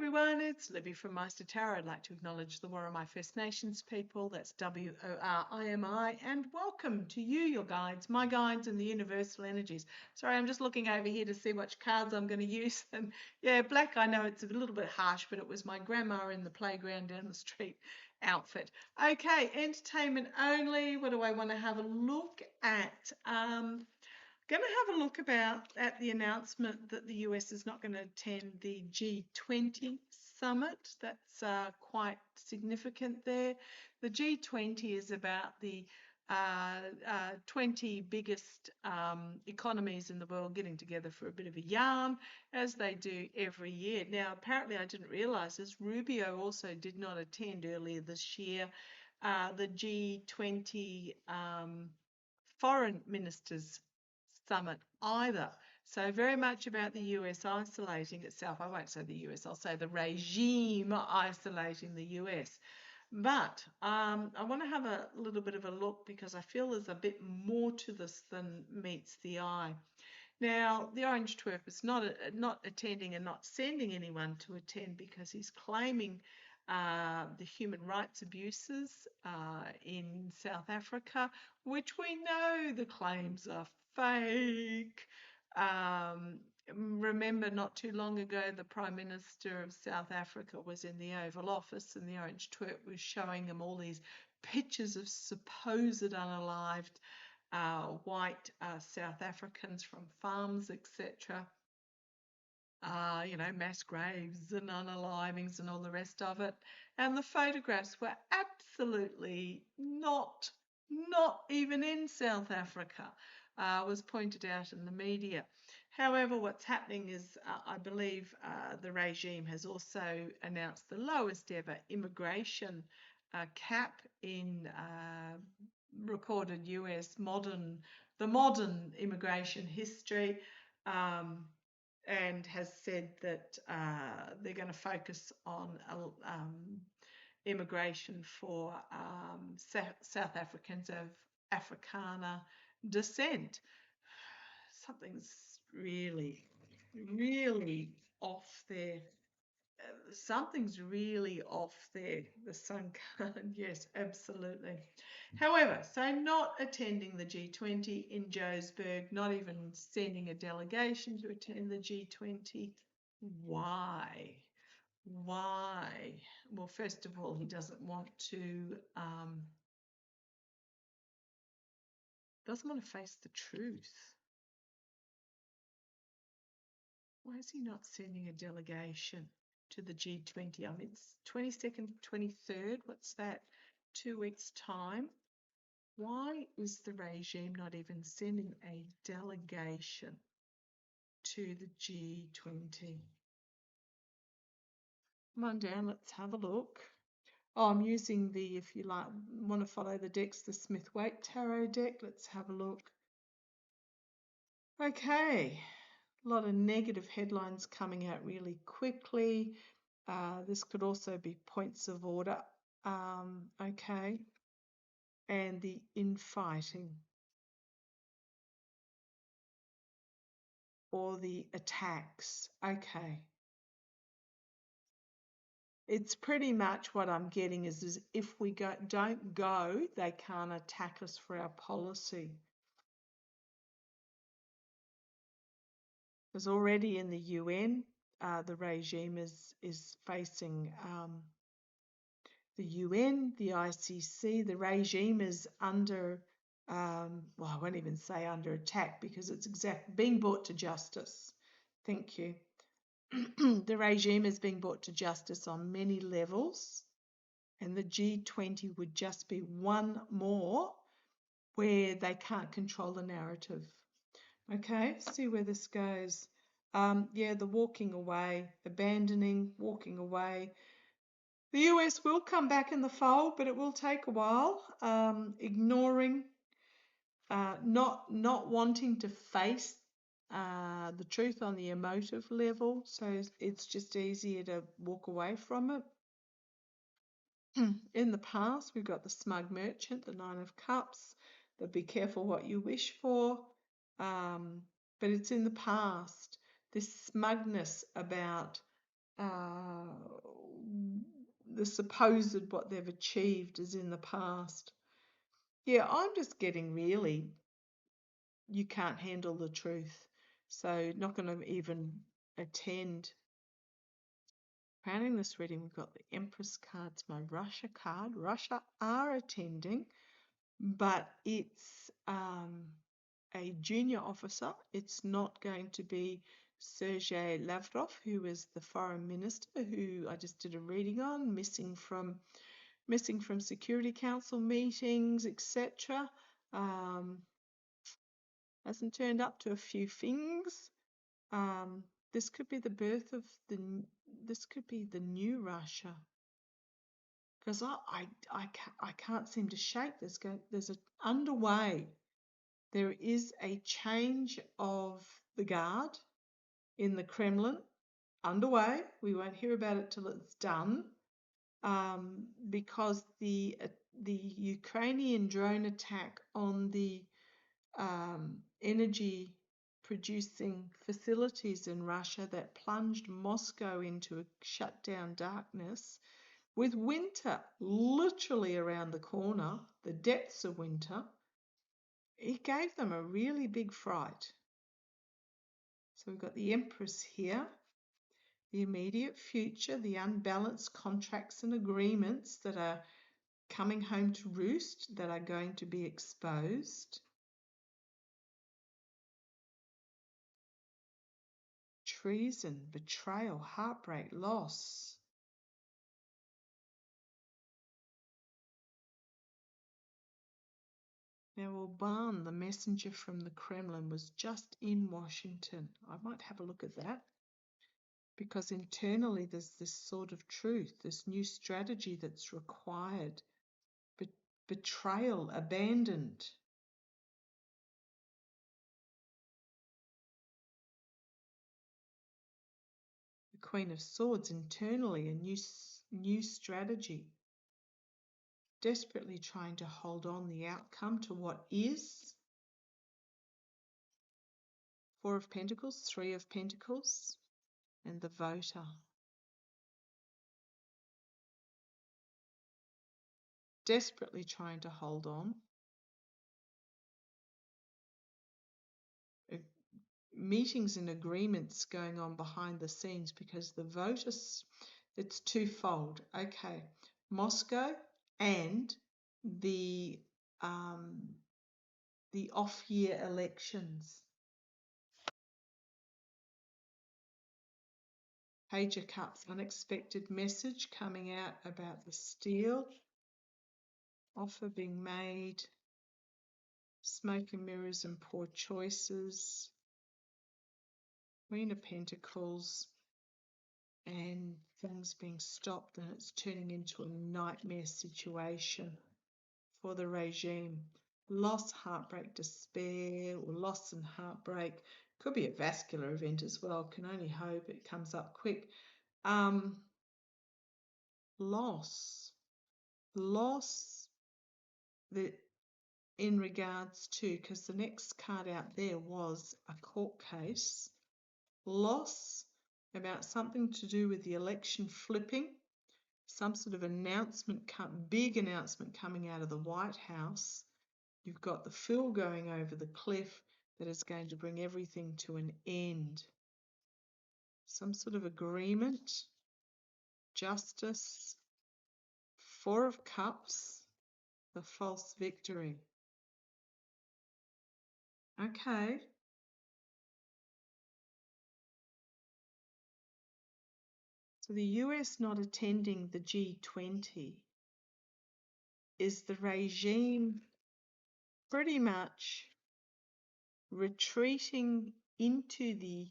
everyone, it's Libby from Meister Tarot. I'd like to acknowledge the Worimi First Nations people, that's W-O-R-I-M-I, and welcome to you, your guides, my guides and the universal energies. Sorry, I'm just looking over here to see which cards I'm going to use. And yeah, black, I know it's a little bit harsh, but it was my grandma in the playground down the street outfit. Okay, entertainment only. What do I want to have a look at? Going to have a look at the announcement that the US is not going to attend the G20 summit. That's quite significant there. The G20 is about the 20 biggest economies in the world getting together for a bit of a yarn, as they do every year. Now, apparently I didn't realise this, Rubio also did not attend earlier this year the G20 foreign ministers summit either. So very much about the US isolating itself. I won't say the US, I'll say the regime isolating the US. But I want to have a little bit of a look because I feel there's a bit more to this than meets the eye. Now, the Orange Twerp is not attending and not sending anyone to attend because he's claiming the human rights abuses in South Africa, which we know the claims are fake. Remember, not too long ago, the Prime Minister of South Africa was in the Oval Office and the Orange Twerp was showing him all these pictures of supposed unalived white South Africans from farms, etc. You know, mass graves and unalivings and all the rest of it. And the photographs were absolutely not even in South Africa, was pointed out in the media. However, what's happening is I believe the regime has also announced the lowest ever immigration cap in recorded US modern immigration history. And has said that they're going to focus on immigration for South Africans of Afrikaner descent. Something's really, really off there. Something's really off there. The sun card, yes, absolutely. However, so not attending the G20 in Johannesburg, not even sending a delegation to attend the G20. Why? Why? Well, first of all, he doesn't want to face the truth. Why is he not sending a delegation to the G20? I mean, it's 22nd, 23rd. What's that? 2 weeks' time. Why is the regime not even sending a delegation to the G20? Come on down, let's have a look. Oh, I'm using the, if you like, want to follow the decks, the Smith-Waite Tarot deck. Let's have a look. Okay, a lot of negative headlines coming out really quickly. This could also be points of order. Okay. And the infighting or the attacks. Okay. It's pretty much what I'm getting is if we don't go, they can't attack us for our policy. Because already in the UN, the regime is facing the UN, the ICC. The regime is under, well, I won't even say under attack because it's being brought to justice. Thank you. The regime is being brought to justice on many levels, and the G20 would just be one more where they can't control the narrative. Okay, see where this goes. Yeah, the walking away, abandoning, walking away. The US will come back in the fold, but it will take a while. Ignoring, not wanting to face the truth on the emotive level, so it's just easier to walk away from it. In the past, we've got the smug merchant, the Nine of Cups, the be careful what you wish for, but it's in the past. This smugness about the supposed what they've achieved is in the past. Yeah, I'm just getting really, you can't handle the truth. So not going to even attend. Crowning this reading, we've got the Empress cards, my Russia card. Russia are attending, but it's a junior officer. It's not going to be Sergei Lavrov, who is the foreign minister, who I just did a reading on, missing from Security Council meetings, etc. Hasn't turned up to a few things. This could be the birth of this could be the new Russia, because I can't seem to shake this. There's underway. There is a change of the guard in the Kremlin underway. We won't hear about it till it's done, because the Ukrainian drone attack on the energy producing facilities in Russia that plunged Moscow into a shutdown darkness, with winter literally around the corner, the depths of winter, it gave them a really big fright. So we've got the Empress here, the immediate future, the unbalanced contracts and agreements that are coming home to roost, that are going to be exposed. Treason, betrayal, heartbreak, loss. Now, Orban, the messenger from the Kremlin, was just in Washington. I might have a look at that, because internally there's this sort of truth, this new strategy that's required. Betrayal, abandoned. The Queen of Swords, internally a new strategy. Desperately trying to hold on the outcome to what is. Four of Pentacles, Three of Pentacles, and the Voter. Desperately trying to hold on. Meetings and agreements going on behind the scenes, because the voters, it's twofold. Okay, Moscow and the off-year elections. Page of Cups, unexpected message coming out about the steel. Offer being made. Smoke and mirrors and poor choices. Queen of Pentacles. And things being stopped, and it's turning into a nightmare situation for the regime. Loss, heartbreak, despair, or loss and heartbreak. Could be a vascular event as well. Can only hope it comes up quick. Loss that in regards to, because the next card out there was a court case. Loss about something to do with the election flipping, some sort of announcement, big announcement coming out of the White House. You've got the Fool going over the cliff that is going to bring everything to an end. Some sort of agreement, justice, Four of Cups, the false victory. Okay. So the US not attending the G20 is the regime pretty much retreating into the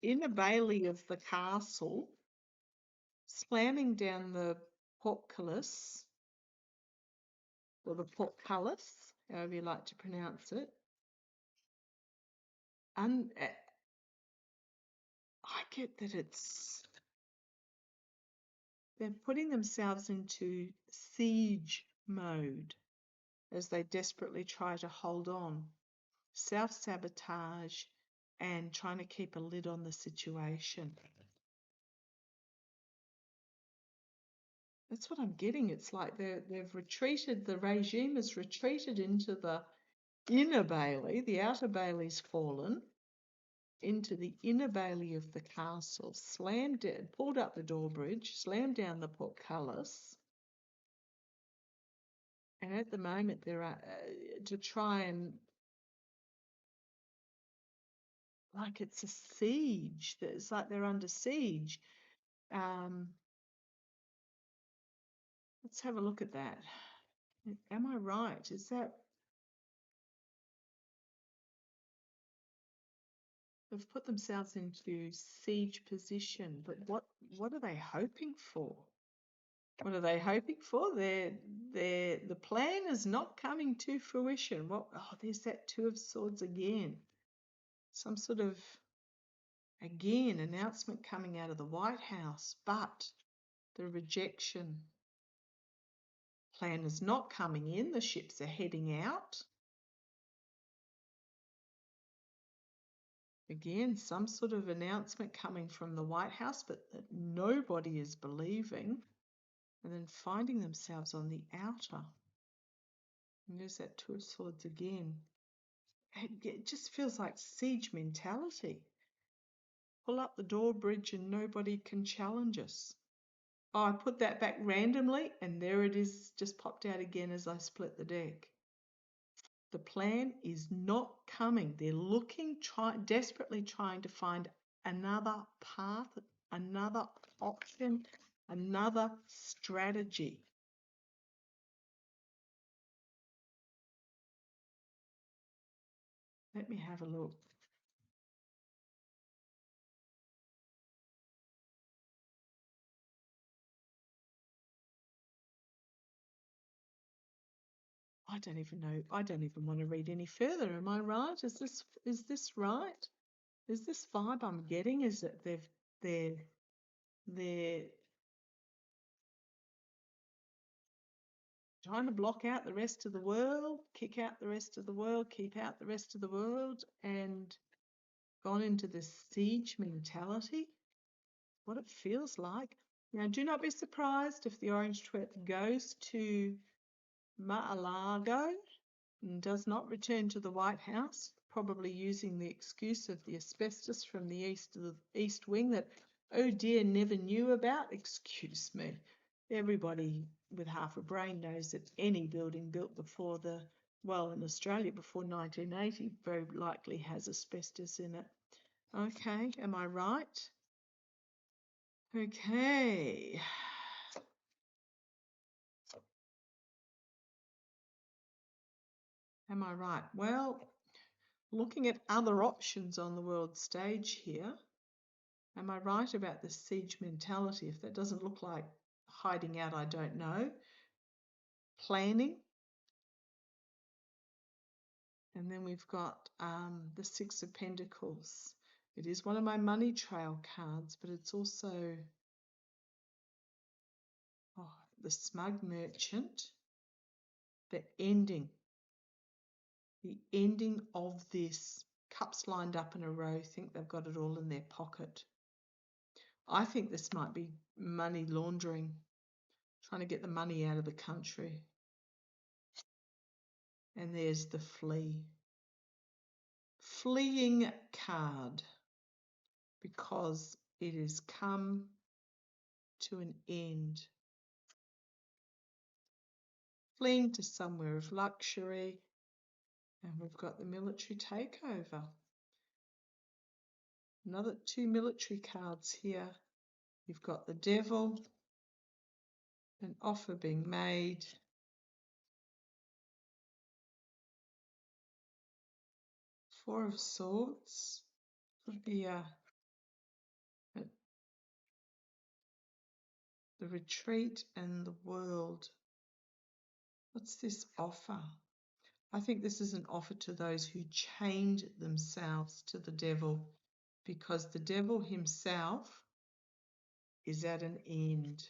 inner bailey of the castle, slamming down the portcullis, or the portcullis, however you like to pronounce it. And I get that they're putting themselves into siege mode as they desperately try to hold on, self-sabotage, and trying to keep a lid on the situation. That's what I'm getting. It's like they've retreated, the regime has retreated into the inner bailey, the outer bailey's fallen, into the inner bailey of the castle, slammed it, pulled up the drawbridge, slammed down the portcullis, and at the moment they're to try and, like it's a siege. It's like they're under siege. Let's have a look at that. Am I right? Is that they've put themselves into siege position? But what are they hoping for? What are they hoping for? The plan is not coming to fruition. What? Oh, there's that Two of Swords again. Some sort of, again, announcement coming out of the White House, but the rejection plan is not coming in. The ships are heading out. Again, some sort of announcement coming from the White House, but that nobody is believing, and then finding themselves on the outer. And there's that Two of Swords again. It just feels like siege mentality. Pull up the drawbridge and nobody can challenge us. Oh, I put that back randomly, and there it is, just popped out again as I split the deck. The plan is not coming. They're looking, desperately trying to find another path, another option, another strategy. Let me have a look. I don't even know. I don't even want to read any further. Am I right? Is this right? Is this vibe I'm getting? Is that they're trying to block out the rest of the world, kick out the rest of the world, keep out the rest of the world, and gone into this siege mentality? What it feels like. Now, do not be surprised if the Orange Twerp goes to Mar-a-Lago and does not return to the White House, probably using the excuse of the asbestos from the East Wing that, oh dear, never knew about. Excuse me. Everybody with half a brain knows that any building built before in Australia before 1980 very likely has asbestos in it. Okay, am I right? Okay. Am I right? Well, looking at other options on the world stage here, am I right about the siege mentality? If that doesn't look like hiding out, I don't know. Planning. And then we've got the Six of Pentacles. It is one of my money trail cards, but it's also the Smug Merchant, the ending of this. Cups lined up in a row, think they've got it all in their pocket. I think this might be money laundering, trying to get the money out of the country. And there's the fleeing card, because it has come to an end. Fleeing to somewhere of luxury. And we've got the military takeover. Another two military cards here. You've got the Devil, an offer being made. Four of Swords. Could be the retreat and the world. What's this offer? I think this is an offer to those who chained themselves to the devil, because the devil himself is at an end.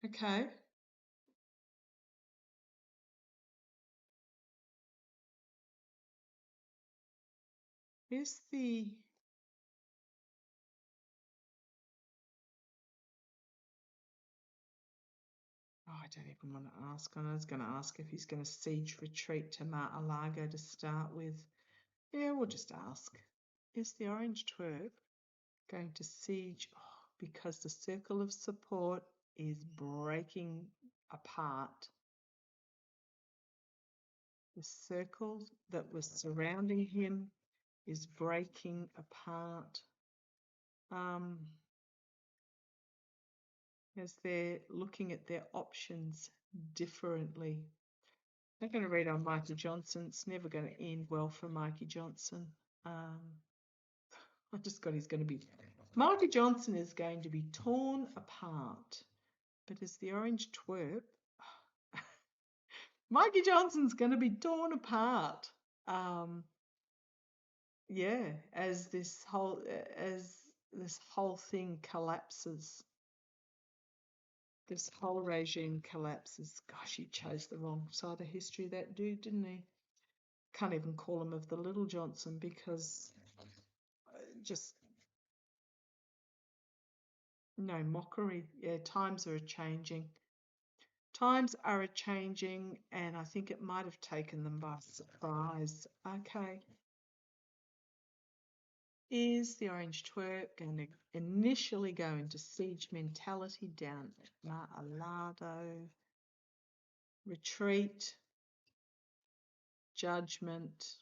Okay. Here's the don't even want to ask. I was going to ask if he's going to siege retreat to Mar-a-Lago to start with. Yeah, we'll just ask. Is the orange twerp going to siege? Oh, because the circle of support is breaking apart. The circle that was surrounding him is breaking apart. As they're looking at their options differently. I'm not going to read on Mikey Johnson. It's never going to end well for Mikey Johnson. I just got he's going to be... Mikey Johnson is going to be torn apart. But as the orange twerp, Mikey Johnson's going to be torn apart. Yeah, as this whole thing collapses. This whole regime collapses. Gosh, he chose the wrong side of history, that dude, didn't he? Can't even call him of the little Johnson because just no mockery. Yeah, times are changing. Times are changing, and I think it might have taken them by surprise. Okay. Is the orange twerp going to initially go into siege mentality down at Mar-a-Lago? Retreat, judgment,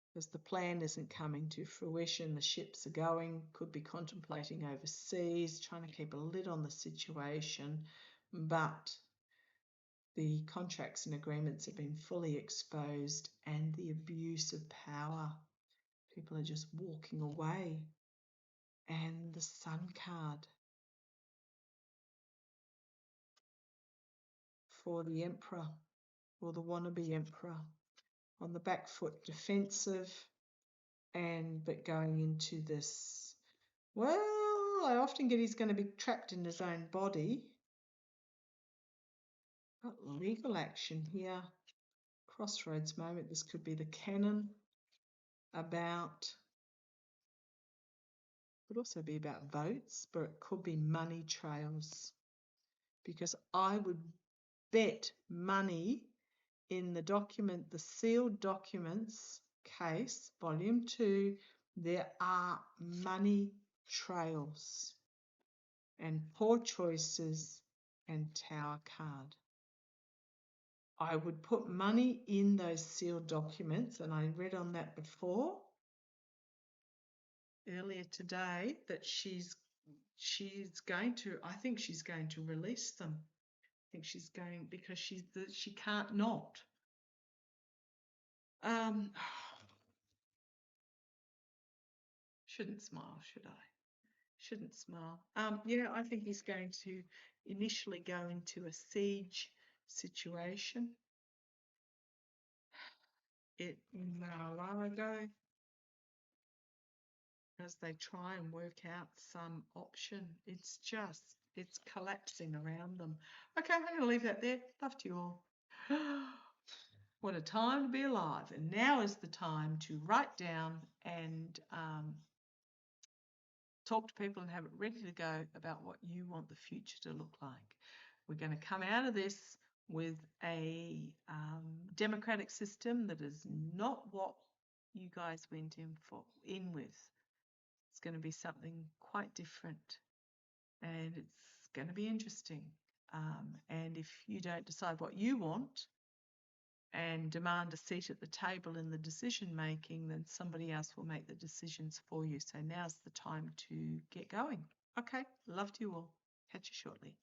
because the plan isn't coming to fruition. The ships are going, could be contemplating overseas, trying to keep a lid on the situation, but the contracts and agreements have been fully exposed, and the abuse of power. People are just walking away. And the Sun card for the Emperor, or the wannabe Emperor, on the back foot, defensive, but going into this, well, I often get he's going to be trapped in his own body. Got legal action here. Crossroads moment. This could be the canon about, could also be about votes, but it could be money trails, because I would bet money in the document, the sealed documents case, volume 2, there are money trails and poor choices and Tower card. I would put money in those sealed documents, and I read on that before, earlier today, that she's going to, I think she's going to release them. I think she's going, because she can't not. Shouldn't smile, should I? Shouldn't smile. Yeah, I think he's going to initially go into a siege situation in Mar-a-Lago as they try and work out some option. It's collapsing around them. Okay, I'm going to leave that there. Love to you all. What a time to be alive. And now is the time to write down and talk to people and have it ready to go about what you want the future to look like. We're going to come out of this with a democratic system that is not what you guys went in with. It's going to be something quite different, and it's going to be interesting. And if you don't decide what you want and demand a seat at the table in the decision making, then somebody else will make the decisions for you. So now's the time to get going. Okay, love to you all. Catch you shortly.